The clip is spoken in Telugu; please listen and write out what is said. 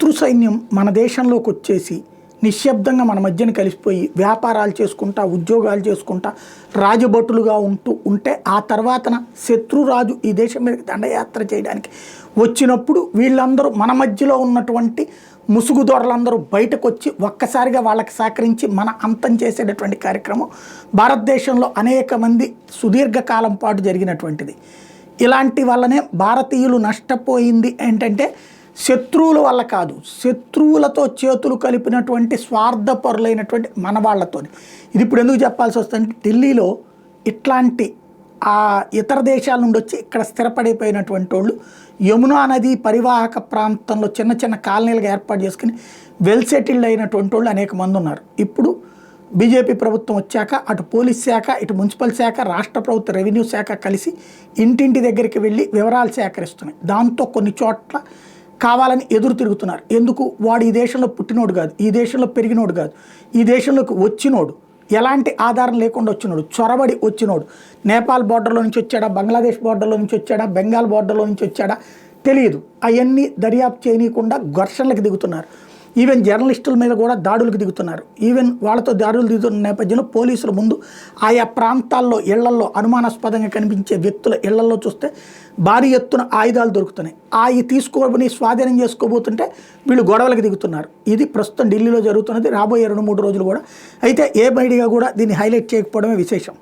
శత్రు సైన్యం మన దేశంలోకి వచ్చేసి నిశ్శబ్దంగా మన మధ్యన కలిసిపోయి వ్యాపారాలు చేసుకుంటా ఉద్యోగాలు చేసుకుంటా రాజభటులుగా ఉంటే ఆ తర్వాతన శత్రురాజు ఈ దేశం మీద దండయాత్ర చేయడానికి వచ్చినప్పుడు వీళ్ళందరూ మన మధ్యలో ఉన్నటువంటి ముసుగు దొరలందరూ బయటకు వచ్చి ఒక్కసారిగా వాళ్ళకి సహకరించి మన అంతం చేసేటటువంటి కార్యక్రమం భారతదేశంలో అనేక మంది సుదీర్ఘకాలం పాటు జరిగినటువంటిది. ఇలాంటి వల్లనే భారతీయులు నష్టపోయింది ఏంటంటే శత్రువుల వల్ల కాదు, శత్రువులతో చేతులు కలిపినటువంటి స్వార్థపరులైనటువంటి మన వాళ్ళతో. ఇది ఇప్పుడు ఎందుకు చెప్పాల్సి వస్తుందంటే ఢిల్లీలో ఇట్లాంటి ఇతర దేశాల నుండి వచ్చి ఇక్కడ స్థిరపడిపోయినటువంటి వాళ్ళు యమునా నది పరివాహక ప్రాంతంలో చిన్న చిన్న కాలనీలుగా ఏర్పాటు చేసుకుని వెల్ సెటిల్డ్ అయినటువంటి వాళ్ళు అనేక మంది ఉన్నారు. ఇప్పుడు బీజేపీ ప్రభుత్వం వచ్చాక అటు పోలీస్ శాఖ, ఇటు మున్సిపల్ శాఖ, రాష్ట్ర ప్రభుత్వ రెవెన్యూ శాఖ కలిసి ఇంటింటి దగ్గరికి వెళ్ళి వివరాలు సేకరిస్తున్నాయి. దాంతో కొన్ని చోట్ల కావాలని ఎదురు తిరుగుతున్నారు. ఎందుకు? వాడు ఈ దేశంలో పుట్టినోడు కాదు, ఈ దేశంలో పెరిగినోడు కాదు, ఈ దేశంలోకి వచ్చినోడు, ఎలాంటి ఆధారం లేకుండా వచ్చినోడు, చొరబడి వచ్చినోడు, నేపాల్ బార్డర్లో నుంచి వచ్చాడా, బంగ్లాదేశ్ బార్డర్లో నుంచి వచ్చాడా, బెంగాల్ బార్డర్లో నుంచి వచ్చాడా తెలియదు. అవన్నీ దర్యాప్తు చేయనీయకుండా ఘర్షణలకు దిగుతున్నారు. ఈవెన్ జర్నలిస్టుల మీద కూడా దాడులకు దిగుతున్నారు. ఈవెన్ వాళ్ళతో దాడులు దిగుతున్న నేపథ్యంలో పోలీసుల ముందు ఆయా ప్రాంతాల్లో ఇళ్లల్లో అనుమానాస్పదంగా కనిపించే వ్యక్తుల ఇళ్లల్లో చూస్తే భారీ ఎత్తున ఆయుధాలు దొరుకుతున్నాయి. అవి తీసుకోబడి స్వాధీనం చేసుకోబోతుంటే వీళ్ళు గొడవలకు దిగుతున్నారు. ఇది ప్రస్తుతం ఢిల్లీలో జరుగుతున్నది. రాబోయే 2-3 రోజులు కూడా అయితే ఏ మీడియా కూడా దీన్ని హైలైట్ చేయకపోవడమే విశేషం.